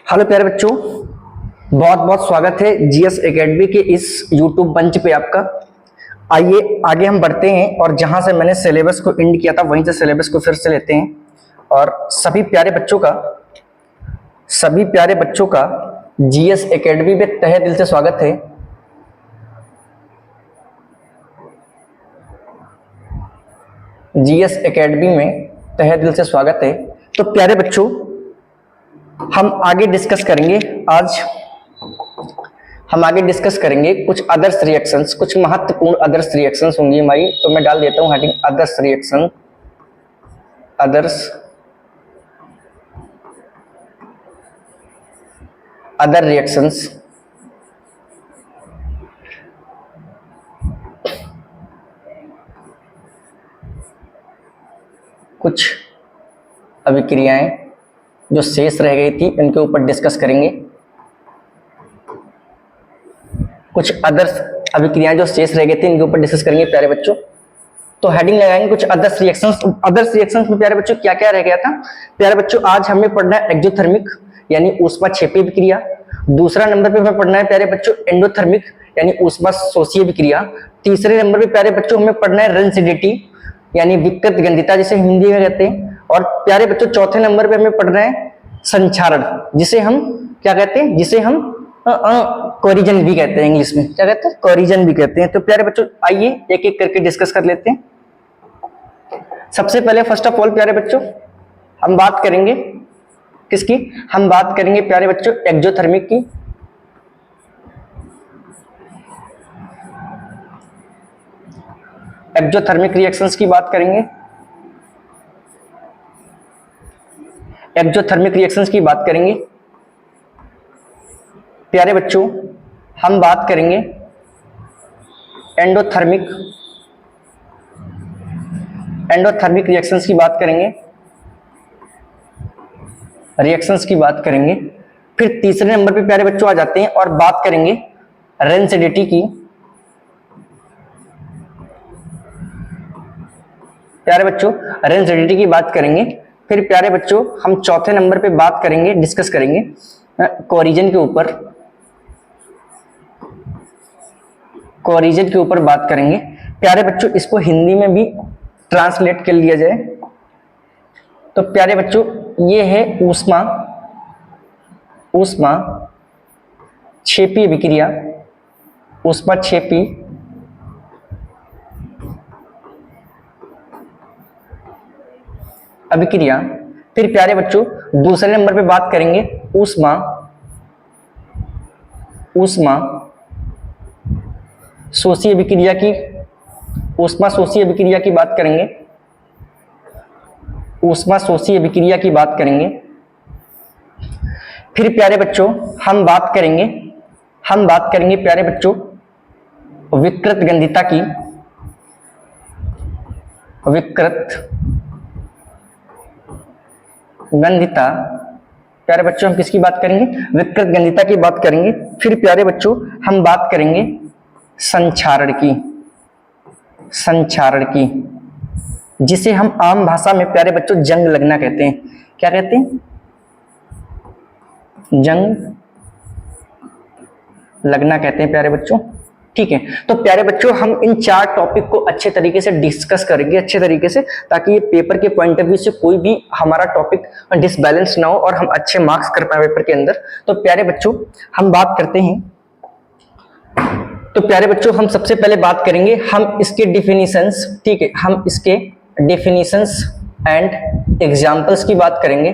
Hello प्यारे बच्चों, बहुत बहुत स्वागत है जीएस एकेडमी के इस यूट्यूब मंच पे आपका। आइए आगे हम बढ़ते हैं और जहां से मैंने सिलेबस को एंड किया था वहीं से सिलेबस को फिर से लेते हैं। और सभी प्यारे बच्चों का जीएस एकेडमी में तहे दिल से स्वागत है। जीएस एकेडमी में तहे दिल से स्वागत है। तो प्यारे बच्चों, हम आगे डिस्कस करेंगे। आज हम आगे डिस्कस करेंगे कुछ अदर्स रिएक्शंस, कुछ महत्वपूर्ण अदर्स रिएक्शंस होंगी हमारी। तो मैं डाल देता हूं heading others reaction, other reactions. कुछ अभिक्रियाएं जो शेष रह गई थी इनके ऊपर डिस्कस करेंगे। कुछ अदर्स अभिक्रियाएं जो शेष रह गई थी इनके ऊपर डिस्कस करेंगे प्यारे बच्चों। तो हेडिंग लगाएंगे कुछ अदर्स रिएक्शंस। अदर्स रिएक्शंस में प्यारे बच्चों क्या क्या रह गया था? प्यारे बच्चों, आज हमें पढ़ना है एक्सोथर्मिक यानी ऊष्माक्षेपीय अभिक्रिया। दूसरा नंबर पे हमें पढ़ना है प्यारे बच्चों एंडोथर्मिक यानी ऊष्माशोषीय अभिक्रिया। तीसरे नंबर पे प्यारे बच्चों हमें पढ़ना है रेंसिडिटी यानी विकृत गंधिता, जिसे हिंदी में कहते हैं। और प्यारे बच्चों चौथे नंबर पे हमें पढ़ना है संचारण, जिसे हम क्या कहते हैं? जिसे हम कोरिजन भी कहते हैं, इंग्लिश में क्या कहते हैं? कोरिजन भी कहते हैं। तो प्यारे बच्चों आइए एक एक करके डिस्कस कर लेते हैं। सबसे पहले फर्स्ट ऑफ ऑल प्यारे बच्चों हम बात करेंगे किसकी? हम बात करेंगे प्यारे बच्चों एक्सोथर्मिक की। एक्सोथर्मिक रिएक्शंस की बात करेंगे। एक्सोथर्मिक रिएक्शंस की बात करेंगे प्यारे बच्चों। हम बात करेंगे एंडोथर्मिक रिएक्शंस की बात करेंगे, फिर तीसरे नंबर पे प्यारे बच्चों आ जाते हैं और बात करेंगे रेंसिडिटी की। प्यारे बच्चों रेंसिडिटी की बात करेंगे। फिर प्यारे बच्चों हम चौथे नंबर पे बात करेंगे, डिस्कस करेंगे कोरिजन के ऊपर बात करेंगे। प्यारे बच्चों इसको हिंदी में भी ट्रांसलेट कर लिया जाए तो प्यारे बच्चों ये है ऊष्माक्षेपीय अभिक्रिया, ऊष्माक्षेपी अभिक्रिया। फिर प्यारे बच्चों दूसरे नंबर पे बात करेंगे ऊष्माशोषीय अभिक्रिया की। ऊष्माशोषीय अभिक्रिया की बात करेंगे। फिर प्यारे बच्चों हम बात करेंगे प्यारे बच्चों विकृत गंधिता की। प्यारे बच्चों हम किसकी बात करेंगे? विकृत गंधिता की बात करेंगे। फिर प्यारे बच्चों हम बात करेंगे संचारण की, जिसे हम आम भाषा में प्यारे बच्चों जंग लगना कहते हैं। क्या कहते हैं? जंग लगना कहते हैं प्यारे बच्चों। ठीक है, तो प्यारे बच्चों हम इन चार टॉपिक को अच्छे तरीके से डिस्कस करेंगे, ताकि ये पेपर के पॉइंट ऑफ व्यू से कोई भी हमारा टॉपिक डिसबैलेंस ना हो और हम अच्छे मार्क्स कर पाए पेपर के अंदर। तो प्यारे बच्चों हम बात करते हैं। तो प्यारे बच्चों हम सबसे पहले बात करेंगे हम इसके डिफिनीशंस। ठीक है, हम इसके डिफिनीशंस एंड एग्जाम्पल्स की बात करेंगे।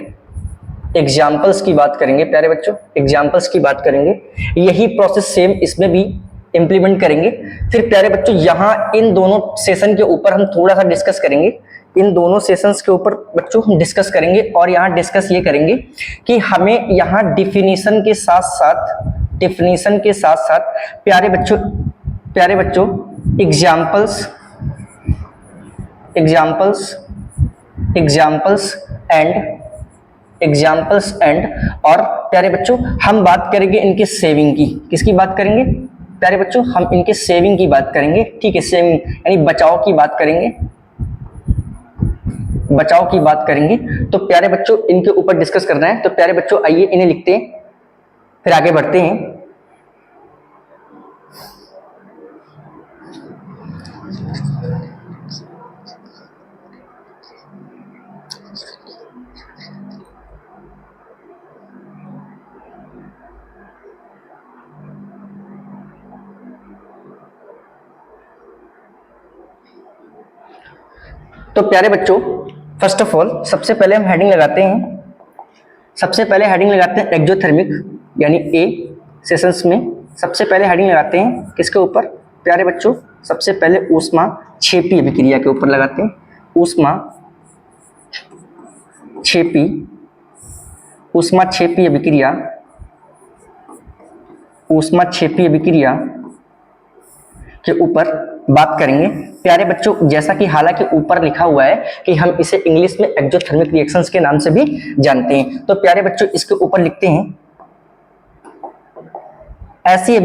प्यारे बच्चों एग्जाम्पल्स की बात करेंगे। यही प्रोसेस सेम इसमें भी इंप्लीमेंट करेंगे। फिर प्यारे बच्चों यहाँ इन दोनों सेशन के ऊपर हम थोड़ा सा डिस्कस करेंगे। इन दोनों सेशंस के ऊपर बच्चों हम डिस्कस करेंगे और यहाँ डिस्कस ये करेंगे कि हमें यहाँ डिफिनीशन के साथ साथ प्यारे बच्चों एग्जाम्पल्स एंड और प्यारे बच्चों हम बात करेंगे इनके सेविंग की। किसकी बात करेंगे? प्यारे बच्चों हम इनके सेविंग की बात करेंगे। ठीक है, सेविंग यानी बचाव की बात करेंगे। बचाव की बात करेंगे। तो प्यारे बच्चों इनके ऊपर डिस्कस करना है। तो प्यारे बच्चों आइए इन्हें लिखते हैं, फिर आगे बढ़ते हैं। तो प्यारे बच्चों फर्स्ट ऑफ ऑल सबसे पहले हम हेडिंग लगाते हैं। सबसे पहले हेडिंग लगाते हैं एक्जोथर्मिक, यानी ए सेशंस में सबसे पहले हेडिंग लगाते हैं किसके ऊपर प्यारे बच्चों? सबसे पहले ऊष्मा क्षेपी अभिक्रिया के ऊपर लगाते हैं। ऊष्मा क्षेपी अभिक्रिया, ऊष्मा क्षेपी अभिक्रिया के ऊपर बात करेंगे प्यारे बच्चों। जैसा कि हालांकि ऊपर लिखा हुआ है कि हम इसे इंग्लिश में एक्जोथर्मिक रिएक्शंस के नाम से भी जानते हैं। तो प्यारे बच्चों इसके ऊपर लिखते हैं ऐसी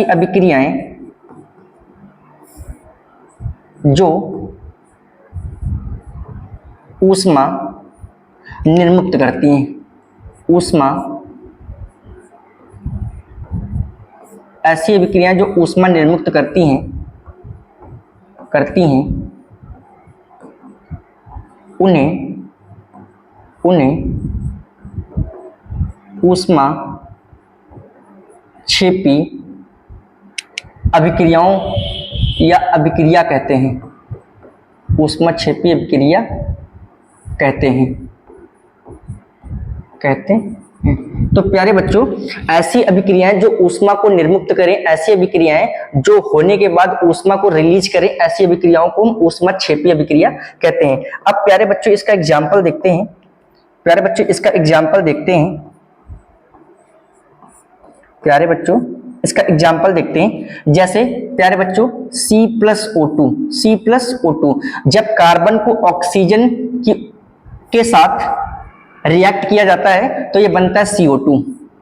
अभिक्रियाएं जो ऊष्मा निर्मुक्त करती हैं। ऐसी अभिक्रियाएं जो ऊष्मा निर्मुक्त करती हैं उन्हें ऊष्मा क्षेपी अभिक्रियाओं या अभिक्रिया कहते हैं। ऊष्मा क्षेपी अभिक्रिया कहते हैं। तो प्यारे बच्चों ऐसी अभिक्रियाएं जो ऊष्मा को निर्मुक्त करें, ऐसी अभिक्रियाएं जो होने के बाद ऊष्मा को रिलीज करें, ऐसी अभिक्रियाओं को हम ऊष्मा क्षेपी अभिक्रिया कहते हैं। अब प्यारे बच्चों इसका एग्जाम्पल देखते हैं। जैसे प्यारे बच्चों C+O2 जब कार्बन को ऑक्सीजन के साथ रिएक्ट किया जाता है तो ये बनता है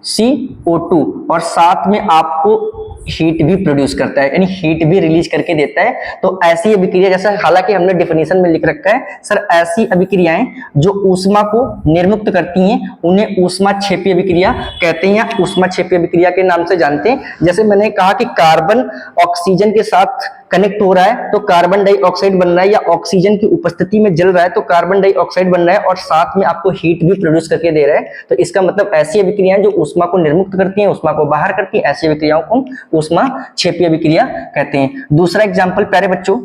CO2 और साथ में आपको हीट भी प्रोड्यूस करता है, यानी हीट भी रिलीज करके देता है। तो ऐसी अभिक्रिया, जैसा हालांकि हमने डेफिनेशन में लिख रखा है सर, ऐसी अभिक्रियाएं जो ऊष्मा को निर्मुक्त करती हैं उन्हें ऊष्मा क्षेपी अभिक्रिया कहते हैं या ऊष्मा क्षेपी अभिक्रिया के नाम से जानते हैं। जैसे मैंने कहा कि कार्बन ऑक्सीजन के साथ कनेक्ट हो रहा है तो कार्बन डाइऑक्साइड बन रहा है, या ऑक्सीजन की उपस्थिति में जल रहा है तो कार्बन डाइऑक्साइड बन रहा है और साथ में आपको हीट भी प्रोड्यूस करके दे रहा है। तो इसका मतलब ऐसी अभिक्रियाएं जो ऊष्मा को निर्मुक्त करती हैं, ऊष्मा को बाहर करती हैं, ऐसी अभिक्रियाओं को ऊष्मा क्षेपी अभिक्रिया कहते हैं। दूसरा एग्जाम्पल प्यारे बच्चों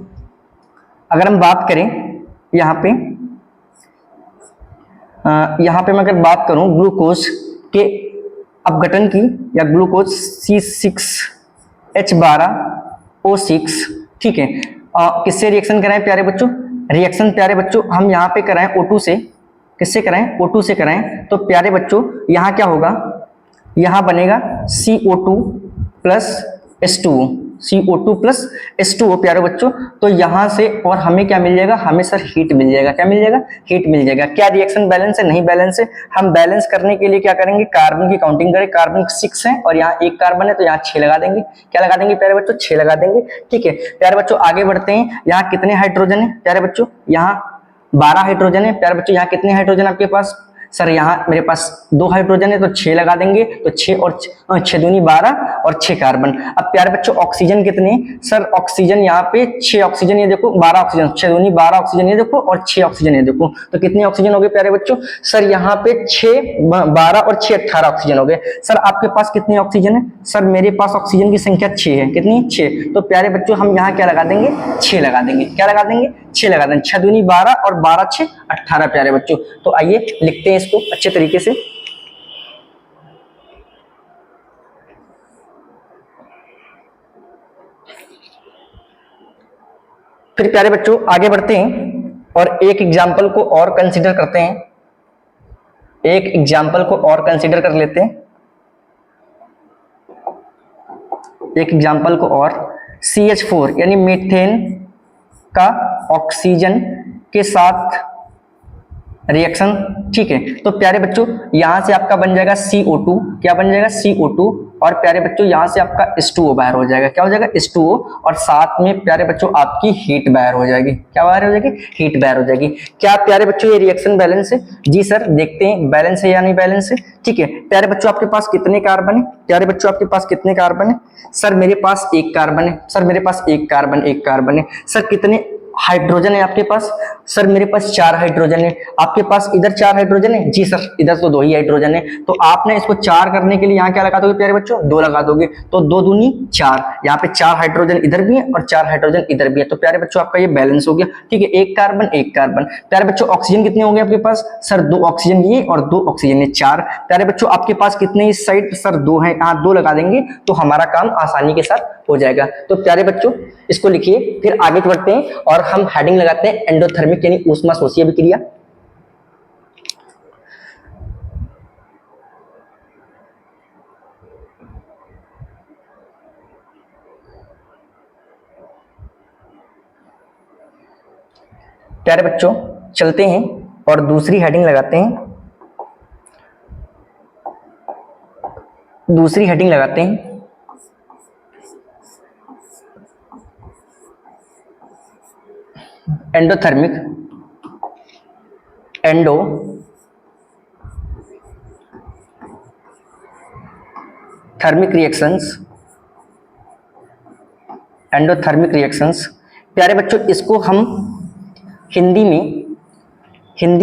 अगर हम बात करें यहाँ पे मैं अगर बात करूं ग्लूकोज के अपघटन की, या ग्लूकोज C6H12O6, ठीक है, किससे रिएक्शन कराएं प्यारे बच्चों? रिएक्शन प्यारे बच्चों हम यहाँ पे कराएं O2 से। किससे कराएं? O2 से कराएं। तो प्यारे बच्चों यहाँ क्या होगा? यहाँ बनेगा CO2 प्लस H2O प्यारे बच्चों। तो यहाँ से और हमें क्या मिल जाएगा? हमें सर हीट मिल जाएगा। क्या मिल जाएगा? हीट मिल जाएगा। क्या रिएक्शन बैलेंस है? नहीं बैलेंस है। हम बैलेंस करने के लिए क्या करेंगे? कार्बन की काउंटिंग करें। कार्बन 6 है और यहाँ एक कार्बन है तो यहाँ 6 लगा देंगे। क्या लगा देंगे प्यारे बच्चों? 6 लगा देंगे। ठीक है प्यारे बच्चों आगे बढ़ते हैं। यहाँ कितने हाइड्रोजन है प्यारे बच्चों? यहाँ 12 हाइड्रोजन है। प्यारे बच्चों यहाँ कितने हाइड्रोजन आपके पास? सर यहाँ मेरे पास 2 हाइड्रोजन है तो 6 लगा देंगे। तो 6 और 6 दूनी 12 और 6 कार्बन। अब प्यारे बच्चों ऑक्सीजन कितने? सर ऑक्सीजन यहाँ पे 6 ऑक्सीजन, ये देखो 12 ऑक्सीजन, 6 दूनी 12 ऑक्सीजन ये देखो और 6 ऑक्सीजन ये देखो। तो कितने ऑक्सीजन हो गए प्यारे बच्चों? सर यहाँ पे 6 12 और 6 18 ऑक्सीजन हो गए। सर आपके पास कितने ऑक्सीजन है? सर मेरे पास ऑक्सीजन की संख्या 6 है। कितनी? 6। तो प्यारे बच्चों हम यहाँ क्या लगा देंगे? 6 लगा देंगे। क्या लगा देंगे? 6 लगा देंगे। 6 दूनी 12 और 12 6 18 प्यारे बच्चों। तो आइए लिखते हैं इसको अच्छे तरीके से। फिर प्यारे बच्चों आगे बढ़ते हैं और एक एग्जाम्पल को और कंसीडर करते हैं। कर लेते हैं एक एग्जाम्पल को और। CH4 यानी मीथेन का ऑक्सीजन के साथ रिएक्शन ठीक है। तो प्यारे बच्चों यहां से आपका बन जाएगा CO2, क्या बन जाएगा CO2, और प्यारे बच्चों यहां से आपका H2O बाहर हो जाएगा, क्या हो जाएगा H2O, और साथ में प्यारे बच्चों आपकी हीट बाहर हो जाएगी, क्या बाहर हो जाएगी, हीट बाहर हो जाएगी। क्या प्यारे बच्चों ये रिएक्शन बैलेंस है? जी सर, देखते हैं बैलेंस है या नहीं बैलेंस है। ठीक है प्यारे बच्चों आपके पास कितने कार्बन है? प्यारे बच्चों आपके पास कितने कार्बन है? सर मेरे पास एक कार्बन है। सर मेरे पास एक कार्बन है। सर कितने हाइड्रोजन है आपके पास? सर मेरे पास 4 हाइड्रोजन है। आपके पास इधर 4 हाइड्रोजन है? जी सर इधर तो 2 ही हाइड्रोजन है। तो आपने इसको 4 करने के लिए यहाँ क्या लगा दोगे प्यारे बच्चों? 2 लगा दोगे, तो 2 दूनी 4, यहाँ पे 4 हाइड्रोजन इधर भी है और 4 हाइड्रोजन इधर भी है। तो प्यारे बच्चों आपका ये बैलेंस हो गया। ठीक है, एक कार्बन। प्यारे बच्चों ऑक्सीजन कितने होंगे आपके पास? सर 2 ऑक्सीजन ये और 2 ऑक्सीजन ये 4। प्यारे बच्चों आपके पास कितने इस साइड? सर 2 है, यहाँ 2 लगा देंगे तो हमारा काम आसानी के साथ हो जाएगा। तो प्यारे बच्चों इसको लिखिए, फिर आगे बढ़ते हैं और हम हेडिंग लगाते हैं एंडोथर्मिक यानी ऊष्माशोषी अभिक्रिया। प्यारे बच्चों चलते हैं और दूसरी हेडिंग लगाते हैं। दूसरी हेडिंग लगाते हैं एंडोथर्मिक रिएक्शंस। एंडोथर्मिक रिएक्शंस प्यारे बच्चों इसको हम हिंदी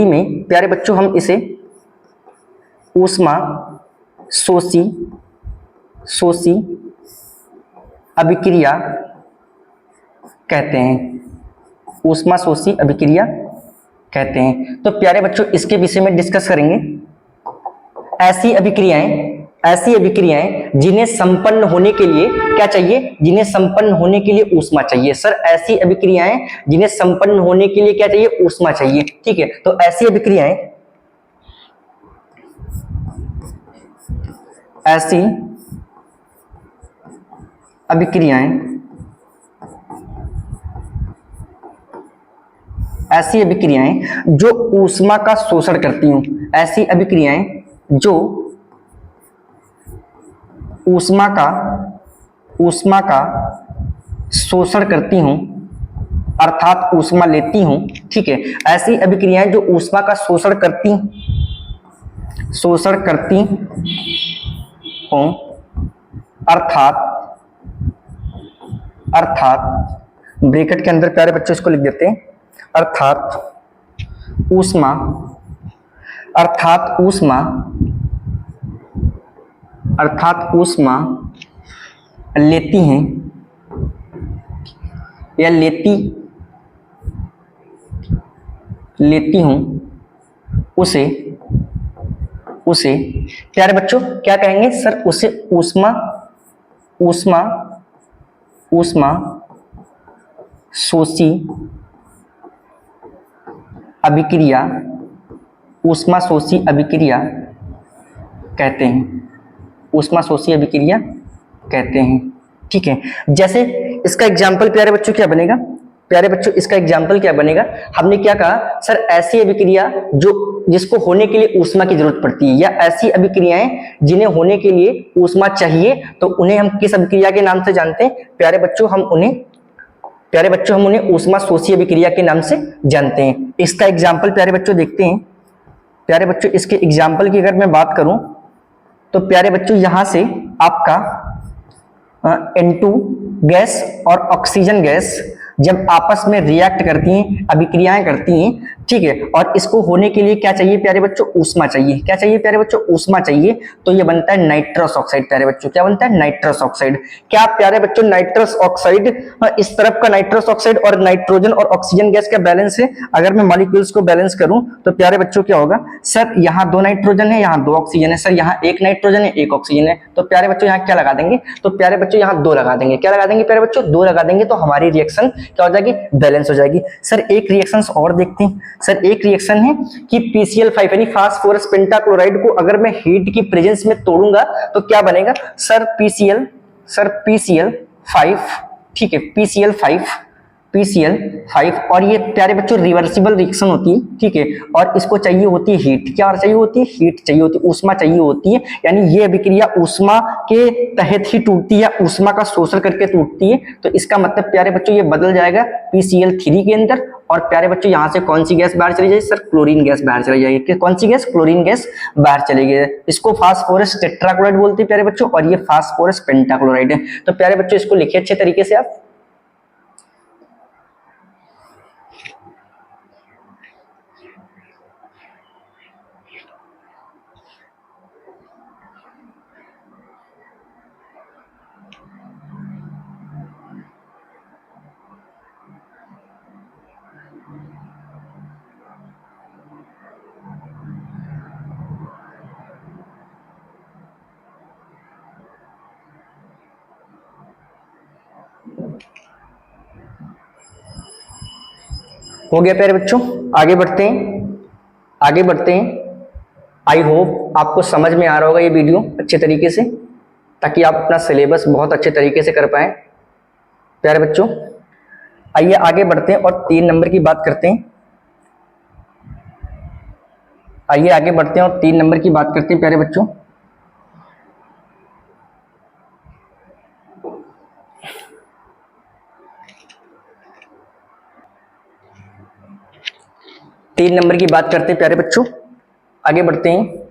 में प्यारे बच्चों हम इसे ऊष्मा शोषी अभिक्रिया कहते हैं। ऊष्माशोषी अभिक्रिया कहते हैं। तो प्यारे बच्चों इसके विषय में डिस्कस करेंगे। ऐसी अभिक्रियाएं जिन्हें संपन्न होने के लिए क्या चाहिए? जिन्हें संपन्न होने के लिए ऊष्मा चाहिए। सर ऐसी अभिक्रियाएं जिन्हें संपन्न होने के लिए क्या चाहिए? ऊष्मा चाहिए। ठीक है, तो ऐसी अभिक्रियाएं ऐसी अभिक्रियाएं जो ऊष्मा का शोषण करती हूं। ऐसी अभिक्रियाएं जो ऊष्मा का शोषण करती हूं अर्थात ऊष्मा लेती हूं। ठीक है, ऐसी अभिक्रियाएं जो ऊष्मा का शोषण करती हूं अर्थात ब्रैकेट के अंदर प्यारे बच्चों इसको लिख देते हैं, अर्थात ऊष्मा लेती हैं या लेती हूं उसे प्यारे बच्चों क्या कहेंगे? सर उसे ऊष्मा शोषी अभिक्रिया कहते हैं। ठीक है, जैसे इसका एग्जाम्पल प्यारे बच्चों क्या बनेगा? हमने क्या कहा? सर ऐसी अभिक्रिया जिसको होने के लिए ऊष्मा की जरूरत पड़ती है, या ऐसी अभिक्रियाएं जिन्हें होने के लिए ऊष्मा चाहिए, तो उन्हें हम किस अभिक्रिया के नाम से जानते हैं? प्यारे बच्चों हम उन्हें ऊष्मा शोषी अभिक्रिया के नाम से जानते हैं। इसका एग्जाम्पल प्यारे बच्चों देखते हैं। प्यारे बच्चों इसके एग्जाम्पल की अगर मैं बात करूं तो प्यारे बच्चों यहां से आपका N2 गैस और ऑक्सीजन गैस जब आपस में रिएक्ट करती हैं, अभिक्रियाएं करती हैं, ठीक है, और इसको होने के लिए क्या चाहिए प्यारे बच्चों? ऊष्मा चाहिए। क्या चाहिए प्यारे बच्चों? ऊष्मा चाहिए। तो ये बनता है नाइट्रस ऑक्साइड। प्यारे बच्चों क्या बनता है? Nitrous oxide. क्या प्यारे बच्चों नाइट्रस ऑक्साइड, इस तरफ का नाइट्रस ऑक्साइड और नाइट्रोजन और ऑक्सीजन गैस का बैलेंस है। अगर मैं मॉलिक्यूल्स को बैलेंस करूं तो प्यारे बच्चों क्या होगा? सर यहाँ 2 नाइट्रोजन है, यहाँ 2 ऑक्सीजन है। सर यहाँ 1 नाइट्रोजन है, 1 ऑक्सीजन है। तो प्यारे बच्चों यहाँ क्या लगा देंगे? तो प्यारे बच्चों यहाँ 2 लगा देंगे। क्या लगा देंगे प्यारे बच्चों? 2 लगा देंगे तो हमारी रिएक्शन क्या हो जाएगी? बैलेंस हो जाएगी। सर एक रिएक्शन और देखते हैं। सर एक रिएक्शन है कि PCl5 यानी फास्फोरस पेंटाक्लोराइड को अगर मैं हीट की प्रेजेंस में तोड़ूंगा तो क्या बनेगा? सर PCl5, ठीक है, PCl5 PCl5। और ये प्यारे बच्चों रिवर्सिबल रिएक्शन होती है, ठीक है। और इसको चाहिए होती है हीट, क्या चाहिए होती है? हीट चाहिए होती है, ऊष्मा चाहिए होती है। यानी ये अभिक्रिया ऊष्मा के तहत ही टूटती है, ऊष्मा का शोषण करके टूटती है। तो इसका मतलब प्यारे बच्चों ये बदल जाएगा PCl3 के अंदर। और प्यारे बच्चों यहाँ से कौन सी गैस बाहर चली जाएगी? सर क्लोरीन गैस बाहर चली जाएगी। कौन सी गैस? क्लोरीन गैस बाहर चली गई। इसको फास्फोरस टेट्राक्लोराइड बोलते हैं प्यारे बच्चों, और ये फास्फोरस पेंटाक्लोराइड है। तो प्यारे बच्चों इसको लिखिए अच्छे तरीके से आप। हो गया प्यारे बच्चों, आगे बढ़ते हैं, आगे बढ़ते हैं। आई होप आपको समझ में आ रहा होगा ये वीडियो अच्छे तरीके से, ताकि आप अपना सिलेबस बहुत अच्छे तरीके से कर पाए प्यारे बच्चों। आइए आगे बढ़ते हैं और 3 नंबर की बात करते हैं। आइए आगे बढ़ते हैं और 3 नंबर की बात करते हैं प्यारे बच्चों। तीन नंबर की बात करते हैं प्यारे बच्चों, आगे बढ़ते हैं।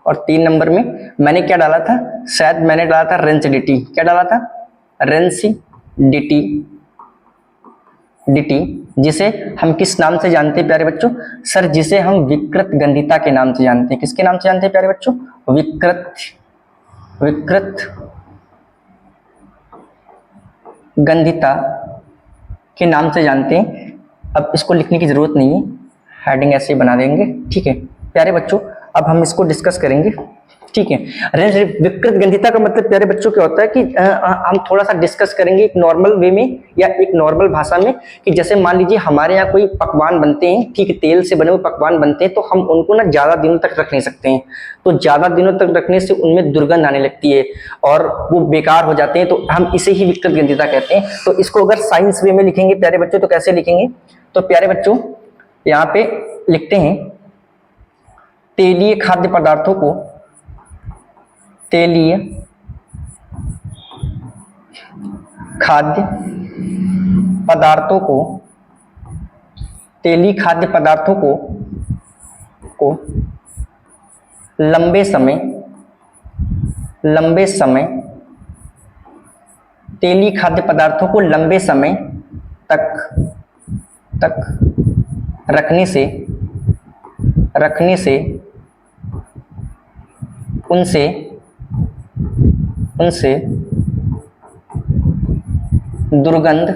और 3 नंबर में मैंने क्या डाला था? शायद मैंने डाला था रेंसिडिटी। क्या डाला था? रेंसिडिटी, डिटी, जिसे हम किस नाम से जानते हैं प्यारे बच्चों? सर जिसे हम विकृत गंधिता के नाम से जानते हैं। किसके नाम से जानते हैं प्यारे बच्चों? विकृत गंधिता के नाम से जानते हैं। अब इसको लिखने की जरूरत नहीं है, हेडिंग ऐसे ही बना देंगे, ठीक है प्यारे बच्चों। अब हम इसको डिस्कस करेंगे, ठीक है। विकृत गंधिता का मतलब प्यारे बच्चों क्या होता है कि हम थोड़ा सा डिस्कस करेंगे एक नॉर्मल वे में या एक नॉर्मल भाषा में, कि जैसे मान लीजिए हमारे यहाँ कोई पकवान बनते हैं, ठीक है, तेल से बने हुए पकवान बनते हैं, तो हम उनको ना ज्यादा दिनों तक रख नहीं सकते हैं। तो ज्यादा दिनों तक रखने से उनमें दुर्गंध आने लगती है और वो बेकार हो जाते हैं, तो हम इसे ही विकृत गंधिता कहते हैं। तो इसको अगर साइंस वे में लिखेंगे प्यारे बच्चों तो कैसे लिखेंगे? तो प्यारे बच्चों यहाँ पे लिखते हैं तेलीय खाद्य पदार्थों को, तेलीय खाद्य पदार्थों को, तेलीय खाद्य पदार्थों को लंबे समय तेलीय खाद्य पदार्थों को लंबे समय तक रखने से उनसे दुर्गंध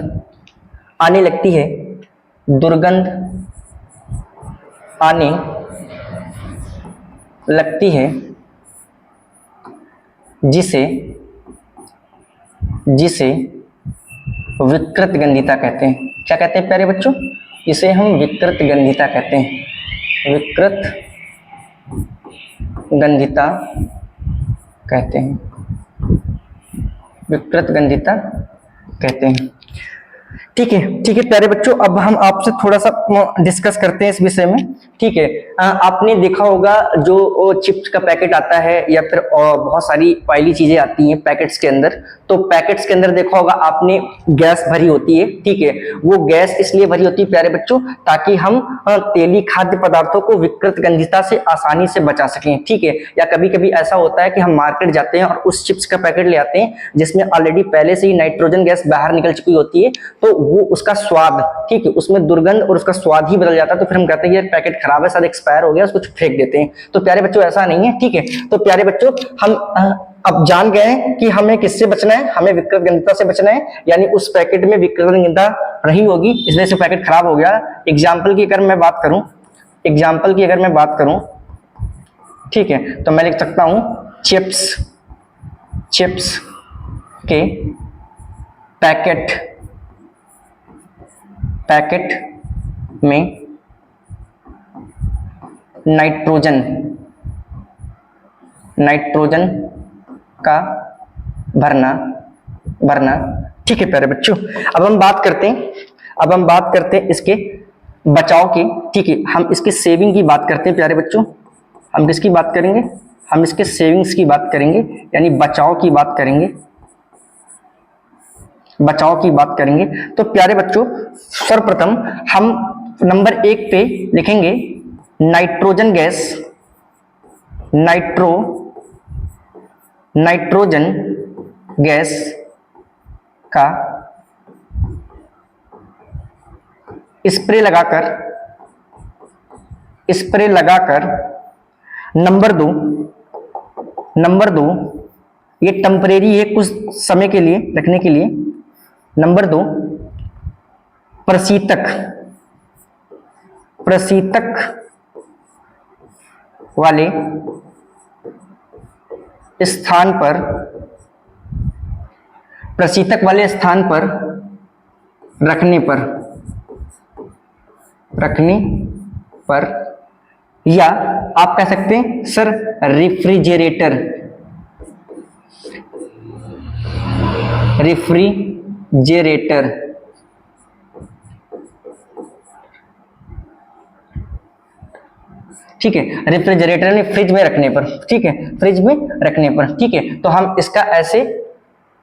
आने लगती है, दुर्गंध आने लगती है, जिसे विकृत गंधिता कहते हैं। क्या कहते हैं प्यारे बच्चों? इसे हम विकृत गंधिता कहते हैं, विकृत गंधिता कहते हैं, विकृत गंधिता कहते हैं। ठीक है प्यारे बच्चों, अब हम आपसे थोड़ा सा डिस्कस करते हैं इस विषय में, ठीक है। आपने देखा होगा जो चिप्स का पैकेट आता है या फिर बहुत सारी ऑयली चीजें आती हैं पैकेट्स के अंदर, तो पैकेट्स के अंदर देखा होगा आपने गैस भरी होती है, ठीक है। वो गैस इसलिए भरी होती है प्यारे बच्चों ताकि हम तेली खाद्य पदार्थों को विकृत गंधिता से आसानी से बचा सकें, ठीक है। या कभी कभी ऐसा होता है कि हम मार्केट जाते हैं और उस चिप्स का पैकेट ले आते हैं जिसमें ऑलरेडी पहले से ही नाइट्रोजन गैस बाहर निकल चुकी होती है, तो वो उसका स्वाद, ठीक है, उसमें दुर्गंध और उसका स्वाद ही बदल जाता है। तो फिर हम कहते हैं ये पैकेट खराब है, शायद एक्सपायर हो गया, उसको फेंक देते हैं। तो प्यारे बच्चों ऐसा नहीं है, ठीक है। तो प्यारे बच्चों हम अब जान गए हैं कि हमें किससे बचना है, हमें विकृत गंधिता से बचना है, यानी उस पैकेट में विकृत गंधिता रही होगी इसलिए से पैकेट खराब हो गया। एग्जाम्पल की अगर मैं बात करूं, ठीक है, तो मैं लिख सकता हूं चिप्स के पैकेट में नाइट्रोजन का भरना, ठीक है प्यारे बच्चों। अब हम बात करते हैं अब हम बात करते हैं इसके बचाव की, ठीक है। हम इसके सेविंग की बात करते हैं प्यारे बच्चों। हम किसकी बात करेंगे? हम इसके सेविंग्स की बात करेंगे, यानी बचाव की बात करेंगे, बचाव की बात करेंगे। तो प्यारे बच्चों सर्वप्रथम हम नंबर 1 पे लिखेंगे नाइट्रोजन गैस, नाइट्रोजन गैस का स्प्रे लगाकर नंबर 2 ये टेम्परेरी है, कुछ समय के लिए रखने के लिए। नंबर 2 प्रशीतक वाले स्थान पर रखने पर या आप कह सकते हैं सर रेफ्रिजरेटर ठीक है, रेफ्रिजरेटर ने फ्रिज में रखने पर, ठीक है, फ्रिज में रखने पर, ठीक है। तो हम इसका ऐसे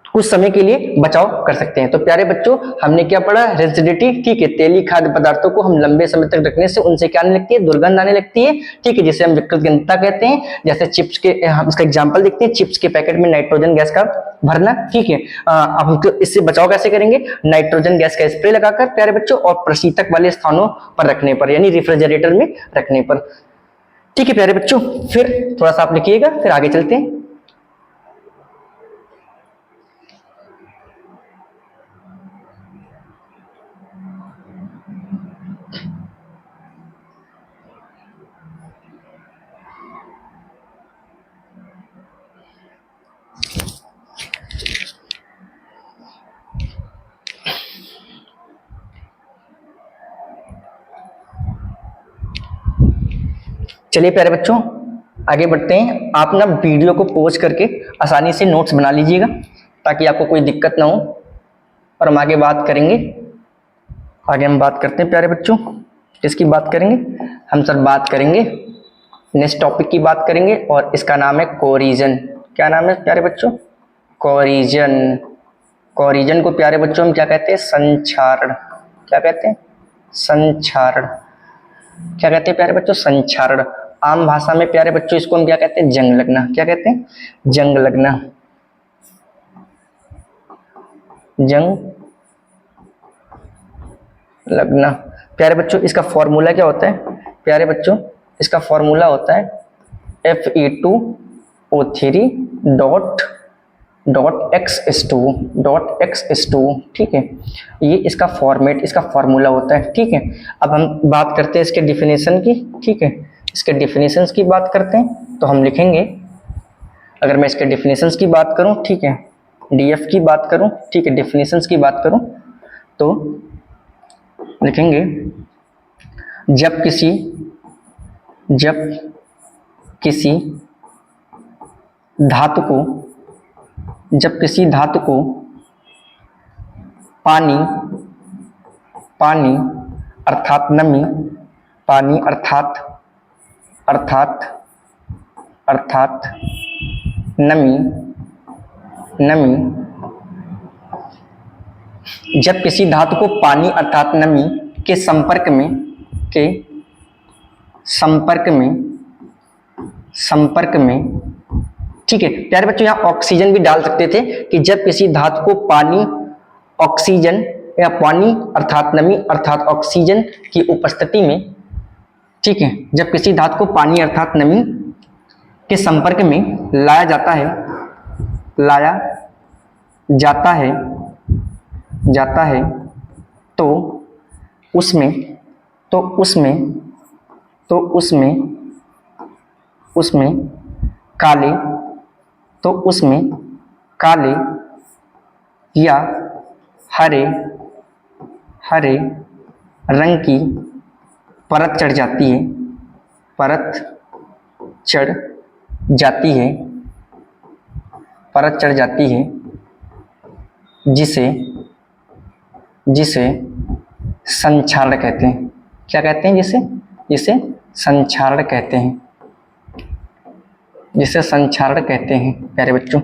कुछ समय के लिए बचाव कर सकते हैं। तो प्यारे बच्चों हमने क्या पढ़ा? रेसिडिटी, ठीक है, तेली खाद्य पदार्थों को हम लंबे समय तक रखने से उनसे क्या आने लगती है? दुर्गंध आने लगती है, ठीक है, जिसे हम विकृत गंधता कहते हैं। जैसे चिप्स के, हम इसका एग्जांपल देखते हैं, चिप्स के पैकेट में नाइट्रोजन गैस का भरना, ठीक है। अब हम तो इससे बचाव कैसे करेंगे? नाइट्रोजन गैस का स्प्रे लगाकर प्यारे बच्चों, और प्रशीतक वाले स्थानों पर रखने पर, यानी रेफ्रिजरेटर में रखने पर, ठीक है प्यारे बच्चों। फिर थोड़ा सा आप लिखिएगा, फिर आगे चलते हैं। चलिए प्यारे बच्चों आगे बढ़ते हैं। आप ना वीडियो को पॉज करके आसानी से नोट्स बना लीजिएगा, ताकि आपको कोई दिक्कत ना हो, और हम आगे बात करेंगे। आगे हम बात करते हैं प्यारे बच्चों, किसकी बात करेंगे? हम सर बात करेंगे नेक्स्ट टॉपिक की बात करेंगे, और इसका नाम है कोरिजन। क्या नाम है प्यारे बच्चों? कोरिजन। कोरिजन को प्यारे बच्चों हम क्या कहते हैं? संक्षारण। क्या कहते हैं? संक्षारण। क्या कहते हैं प्यारे बच्चों? संक्षारण। आम भाषा में प्यारे बच्चों इसको हम क्या कहते हैं? जंग लगना। क्या कहते हैं? जंग लगना। जंग लगना। प्यारे बच्चों इसका फॉर्मूला क्या होता है? प्यारे बच्चों इसका फॉर्मूला होता है Fe2O3 डॉट X2, ठीक है। ये इसका फॉर्मेट, इसका फॉर्मूला होता है, ठीक है। अब हम बात करते हैं इसके डिफिनेशन की, ठीक है। इसके डिफिनेशंस की बात करते हैं तो हम लिखेंगे, अगर मैं इसके डिफिनेशंस की बात करूं, ठीक है, डीएफ की बात करूं, ठीक है, डिफिनेशंस की बात करूं तो लिखेंगे जब किसी धातु को पानी अर्थात नमी, पानी अर्थात नमी, जब किसी धातु को पानी अर्थात नमी के संपर्क में, ठीक है प्यारे बच्चों, यहां ऑक्सीजन भी डाल सकते थे कि जब किसी धातु को पानी, ऑक्सीजन या पानी अर्थात नमी अर्थात ऑक्सीजन की उपस्थिति में, ठीक है, जब किसी धातु को पानी अर्थात नमी के संपर्क में लाया जाता है तो उसमें काले या हरे रंग की परत चढ़ जाती है जिसे संक्षारण कहते हैं। क्या कहते हैं? जिसे संक्षारण कहते हैं, जिसे संक्षारण कहते हैं प्यारे बच्चों।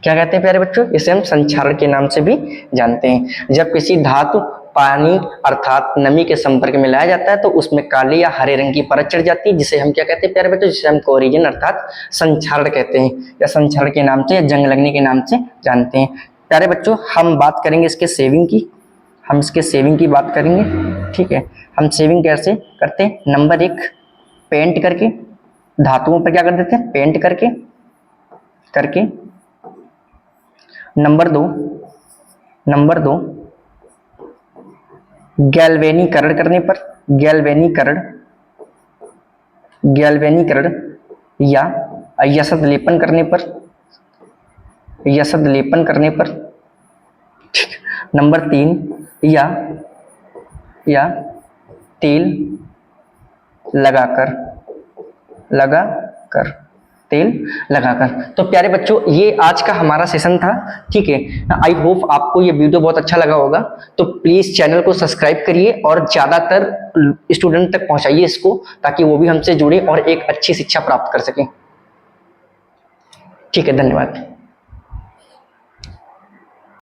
क्या कहते हैं प्यारे बच्चों? इसे हम संक्षारण के नाम से भी जानते हैं। जब किसी धातु पानी अर्थात नमी के संपर्क में लाया जाता है तो उसमें काले या हरे रंग की परत चढ़ जाती है, जिसे हम क्या कहते हैं प्यारे बच्चों? जिसे हम कोरिजन अर्थात संक्षारण कहते हैं, या संक्षारण के नाम से या जंग लगने के नाम से जानते हैं। प्यारे बच्चों, हम बात करेंगे इसके सेविंग की, हम इसके सेविंग की बात करेंगे। ठीक है, हम सेविंग कैसे करते हैं? नंबर 1, पेंट करके, धातुओं पर क्या कर देते हैं? पेंट करके करके। नंबर दो गैल्वेनीकरण करने पर, गैल्वेनीकरण या यशद लेपन करने पर, ठीक। नंबर 3, या तेल लगाकर। तो प्यारे बच्चों, ये आज का हमारा सेशन था। ठीक है, आई होप आपको ये वीडियो बहुत अच्छा लगा होगा। तो प्लीज चैनल को सब्सक्राइब करिए और ज्यादातर स्टूडेंट तक पहुंचाइए इसको, ताकि वो भी हमसे जुड़े और एक अच्छी शिक्षा प्राप्त कर सकें। ठीक है, धन्यवाद।